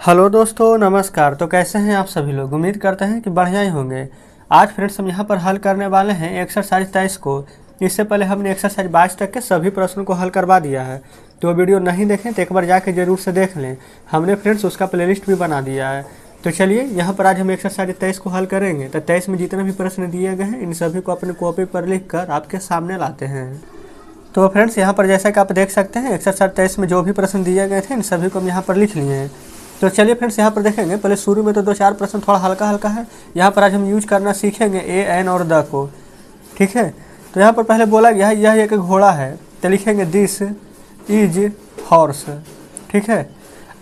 Hello दोस्तों, नमस्कार। तो कैसे हैं आप सभी लोग। उम्मीद करते हैं कि बढ़िया ही होंगे। आज फ्रेंड्स हम यहाँ पर हल करने वाले हैं एक्सरसाइज 23 को। इससे पहले हमने एक्सरसाइज 22 तक के सभी प्रश्नों को हल करवा दिया है। तो वीडियो नहीं देखें तो एक बार जाके जरूर से देख लें। हमने फ्रेंड्स उसका प्लेलिस्ट भी बना दिया है। तो चलिए यहाँ पर आज हम एक्सरसाइज 23 को हल करेंगे। तो 23 में जितने भी प्रश्न दिए गए हैं इन सभी को अपने कॉपी पर लिख कर आपके सामने लाते हैं। तो फ्रेंड्स यहाँ पर जैसा कि आप देख सकते हैं एक्सरसाइज 23 में जो भी प्रश्न दिए गए थे इन सभी को हम यहाँ पर लिख लिए हैं। तो चलिए फ्रेंड्स यहाँ पर देखेंगे। पहले शुरू में तो 2-4 प्रश्न थोड़ा हल्का हल्का है। यहाँ पर आज हम यूज करना सीखेंगे ए, एन और द को। ठीक है। तो यहाँ पर पहले बोला गया है यह एक घोड़ा है, तो लिखेंगे दिस इज हॉर्स। ठीक है।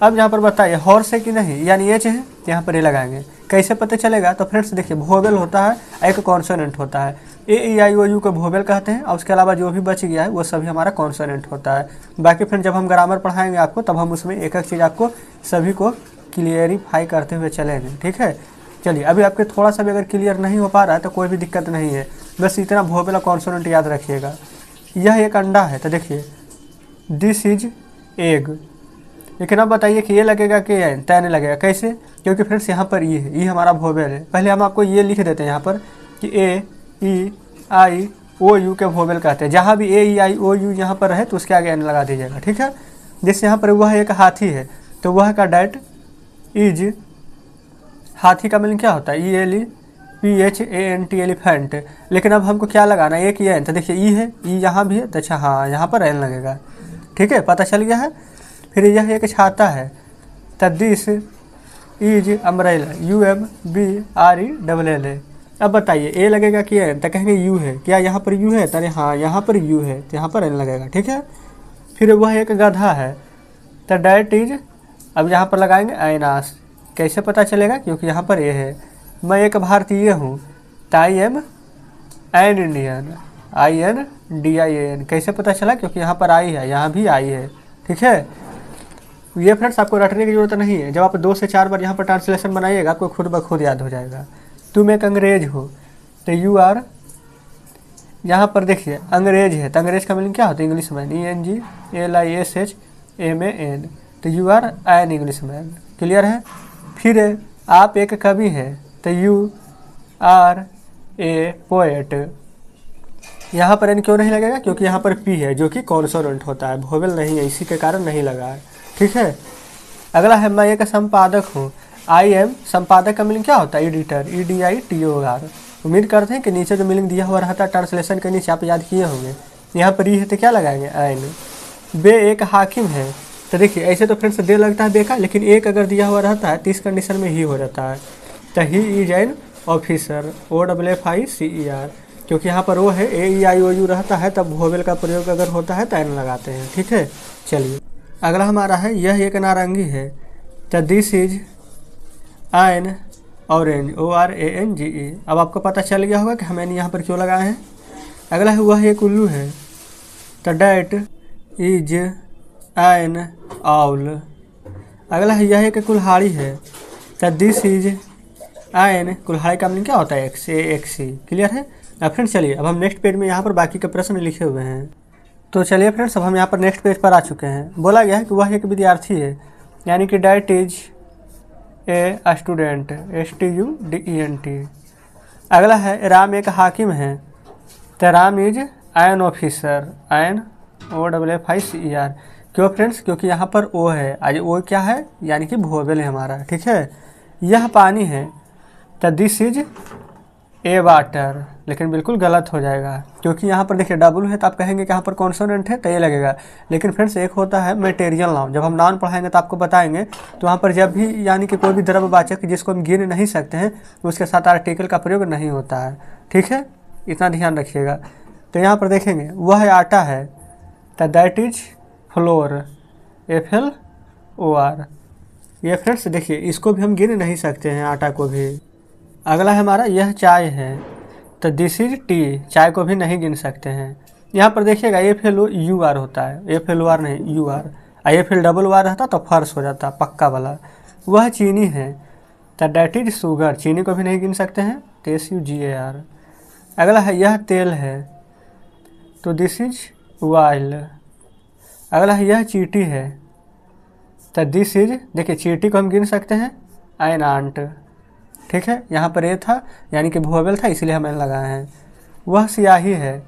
अब यहाँ पर बताइए हॉर्स है कि नहीं, यानी एच है, यहाँ पर ये लगाएंगे। कैसे पता चलेगा, तो फ्रेंड्स देखिए वोवेल होता है, एक कॉन्सोनेंट होता है। ए ई आई ओ यू को वोवेल कहते हैं और उसके अलावा जो भी बच गया है वो सभी हमारा कॉन्सोनेंट होता है। बाकी फ्रेंड जब हम ग्रामर पढ़ाएंगे आपको तब हम उसमें एक एक चीज़ आपको सभी को क्लियरिफाई करते हुए चलेंगे। ठीक है। चलिए अभी आपके थोड़ा सा भी अगर क्लियर नहीं हो पा रहा है तो कोई भी दिक्कत नहीं है, बस इतना वोवेल और कॉन्सोनेंट याद रखिएगा। यह एक अंडा है, तो देखिए दिस इज एग। लेकिन अब बताइए कि ये लगेगा कि तैने लगेगा, कैसे, क्योंकि फ्रेंड्स यहाँ पर ये है, ये हमारा वोवेल है। पहले हम आपको ये लिख देते हैं यहाँ पर कि ए ई आई ओ यू के वोवेल कहते हैं। जहाँ भी ए ई आई ओ यू यहाँ पर है तो उसके आगे एन लगा दीजिएगा। ठीक है। जैसे यहाँ पर वह एक हाथी है तो वह का डैट इज, हाथी का मीनिंग क्या होता है, E L E P H A N T, elephant. लेकिन अब हमको क्या लगाना है, एक ही एन, तो देखिए ई है, ई यहाँ भी है, तो अच्छा हाँ यहाँ पर एन लगेगा। ठीक है, पता चल गया है। फिर यह एक छाता है, तो this is umbrella, U M B R E double L A. अब बताइए ए लगेगा कि एन, तो कहेंगे यू है, क्या यहाँ पर यू है, तो हाँ यहाँ पर यू है, तो यहाँ पर एन लगेगा। ठीक है। फिर वह एक गधा है, तो डैट इज, अब यहाँ पर लगाएंगे आयनास। कैसे पता चलेगा, क्योंकि यहाँ पर ए है। मैं एक भारतीय हूँ, तो I am an Indian, I N D I A N. कैसे पता चला, क्योंकि यहाँ पर आई है, यहाँ भी आई है। ठीक है। ये फ्रेंड्स आपको रटने की जरूरत नहीं है। जब आप 2 से 4 बार यहाँ पर ट्रांसलेशन बनाइएगा आपको खुद ब खुद याद हो जाएगा। तुम एक अंग्रेज हो, तो यू आर, यहाँ पर देखिए अंग्रेज है, तो अंग्रेज का मीनिंग क्या होता है, English man, E N G L I S H M A N, तो you are an English man. Clear है। फिर आप एक कवि हैं, तो यू आर ए पोएट। यहाँ पर एन क्यों नहीं लगेगा, क्योंकि यहाँ पर पी है जो कि कॉन्सोनेंट होता है, वोवेल नहीं है, इसी के कारण नहीं लगा है। ठीक है। अगला है मैं एक संपादक हूँ, आई एम, संपादक का मीनिंग क्या होता है, editor, E D I T O R. उम्मीद करते हैं कि नीचे जो मीनिंग दिया हुआ रहता है ट्रांसलेशन के नीचे आप याद किए होंगे। यहाँ पर ये है तो क्या लगाएंगे, एन। बे एक हाकिम है, तो देखिए ऐसे तो फ्रेंड्स दे लगता है बेकार, लेकिन एक अगर दिया हुआ रहता है तो इस कंडीशन में ही हो जाता है, तो he is an officer, O double F I C E R. क्योंकि यहाँ पर वो है ए ई आई ओ यू रहता है तब वोवेल का प्रयोग अगर होता है तो एन लगाते हैं। ठीक है। चलिए अगला हमारा है यह एक नारंगी है, तो this is an orange, O R A N G E. अब आपको पता चल गया होगा कि हमें यहाँ पर क्यों लगाए हैं। अगला है वह एक उल्लू है, तो डैट इज एन आउल। अगला है यह एक कुल्हाड़ी है, तो दिस इज एन, कुल्हाड़ी का मीनिंग क्या होता है, एक्स ए एक्स ई। क्लियर है। अब फ्रेंड्स चलिए अब हम नेक्स्ट पेज में यहाँ पर बाकी के प्रश्न लिखे हुए हैं। तो चलिए फ्रेंड्स अब हम यहाँ पर नेक्स्ट पेज पर आ चुके हैं। बोला गया है कि वह एक विद्यार्थी है, यानी कि that is a student, S T U D E N T. अगला है राम एक हाकिम है, तो Ram is an officer, N O double F I C E R. क्यों फ्रेंड्स, क्योंकि यहाँ पर ओ है, आज ओ क्या है, यानी कि वोवेल है हमारा। ठीक है। यह पानी है, तो दिस इज ए वाटर, लेकिन बिल्कुल गलत हो जाएगा क्योंकि यहाँ पर देखिए डबल है तो आप कहेंगे कि यहाँ पर कॉन्सोनेंट है तो ये लगेगा। लेकिन फ्रेंड्स एक होता है मटेरियल नाउन, जब हम नाउन पढ़ाएंगे तो आपको बताएंगे। तो वहाँ पर जब भी यानी कि कोई भी द्रव्यवाचक जिसको हम गिन नहीं सकते हैं उसके साथ आर्टिकल का प्रयोग नहीं होता है। ठीक है, इतना ध्यान रखिएगा। तो यहाँ पर देखेंगे वह है आटा है, तो that is flour, F L O R. ये फ्रेंड्स देखिए इसको भी हम गिन नहीं सकते हैं, आटा को भी। अगला है हमारा यह चाय है, तो दिस इज टी, चाय को भी नहीं गिन सकते हैं। यहाँ पर देखिएगा F L O U R होता है, एफ एल ओ आर नहीं U R, F L double O R रहता तो फर्श हो जाता पक्का वाला। वह चीनी है, तो डैट इज शुगर, चीनी को भी नहीं गिन सकते हैं, तो S U G A R. अगला है यह तेल है, तो दिस इज ऑयल। अगला है यह चींटी है, तो दिस इज, देखिए चींटी को हम गिन सकते हैं एन आंट, ठीक है। यहाँ पर ए था यानी कि वोवेल था, इसलिए हम एन लगाए हैं। वह स्याही है,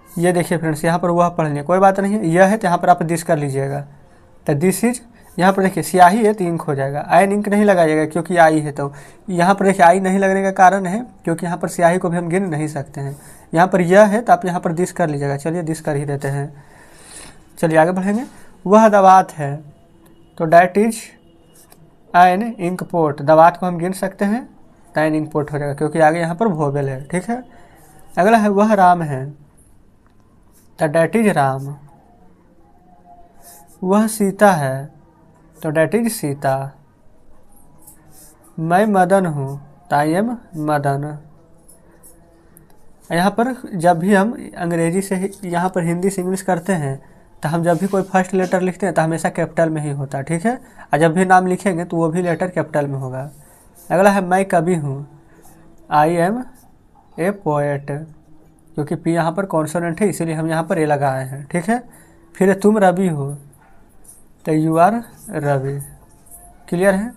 ये देखिए फ्रेंड्स यहाँ पर वह पढ़ लिया, कोई बात नहीं है। यह है तो यहाँ पर आप दिस कर लीजिएगा। तो दिस इज, यहाँ पर देखिए स्याही है तो इंक हो जाएगा, एन इंक नहीं लगाइएगा क्योंकि आई है। तो यहाँ पर देखिए आई नहीं लगने का कारण है क्योंकि यहाँ पर स्याही को भी हम गिन नहीं सकते हैं। यहाँ पर यह है तो आप यहाँ पर दिस कर लीजिएगा। चलिए दिस कर ही देते हैं। चलिए आगे बढ़ेंगे। वह दवात है, तो that is an ink pot, दवात को हम गिन सकते हैं तो एन इंक पोर्ट हो जाएगा क्योंकि आगे यहाँ पर वोवेल है, ठीक है। अगला है वह राम है, तो डैट इज राम। वह सीता है, तो डैट इज सीता। मैं मदन हूँ, तो आई एम मदन। यहाँ पर जब भी हम अंग्रेजी से यहाँ पर हिंदी से इंग्लिश करते हैं तो हम जब भी कोई फर्स्ट लेटर लिखते हैं तो हमेशा कैपिटल में ही होता है, ठीक है। और जब भी नाम लिखेंगे तो वो भी लेटर कैपिटल में होगा। अगला है मैं कवि हूँ, आई एम ए पोएट, क्योंकि पी यहाँ पर कॉन्सोनेंट है इसीलिए हम यहाँ पर ए लगाए हैं, ठीक है। फिर तुम रवि हो, तो यू आर रवि। क्लियर है।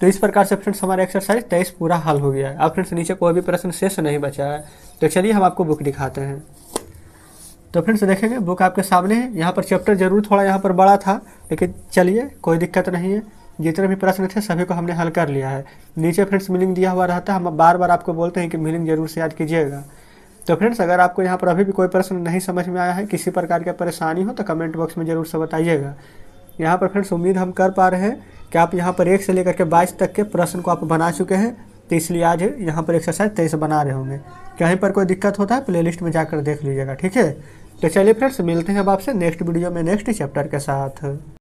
तो इस प्रकार से फ्रेंड्स हमारा एक्सरसाइज 23 पूरा हल हो गया है। अब फ्रेंड्स नीचे कोई भी प्रश्न शेष नहीं बचा है। तो चलिए हम आपको बुक दिखाते हैं। तो फ्रेंड्स देखेंगे बुक आपके सामने है। यहाँ पर चैप्टर जरूर थोड़ा यहाँ पर बड़ा था, लेकिन चलिए कोई दिक्कत नहीं है। जितने भी प्रश्न थे सभी को हमने हल कर लिया है। नीचे फ्रेंड्स मीनिंग दिया हुआ रहता है, हम बार बार आपको बोलते हैं कि मीनिंग जरूर से याद कीजिएगा। तो फ्रेंड्स अगर आपको यहाँ पर अभी भी कोई प्रश्न नहीं समझ में आया है, किसी प्रकार की परेशानी हो तो कमेंट बॉक्स में ज़रूर से बताइएगा। यहाँ पर फ्रेंड्स उम्मीद हम कर पा रहे हैं कि आप यहाँ पर 1 से लेकर के 22 तक के प्रश्न को आप बना चुके हैं। तो इसलिए आज यहाँ पर एक्सरसाइज 23 बना रहे होंगे। कहीं पर कोई दिक्कत होता है प्लेलिस्ट में जाकर देख लीजिएगा, ठीक है। तो चलिए फ्रेंड्स मिलते हैं अब आपसे नेक्स्ट वीडियो में नेक्स्ट चैप्टर के साथ।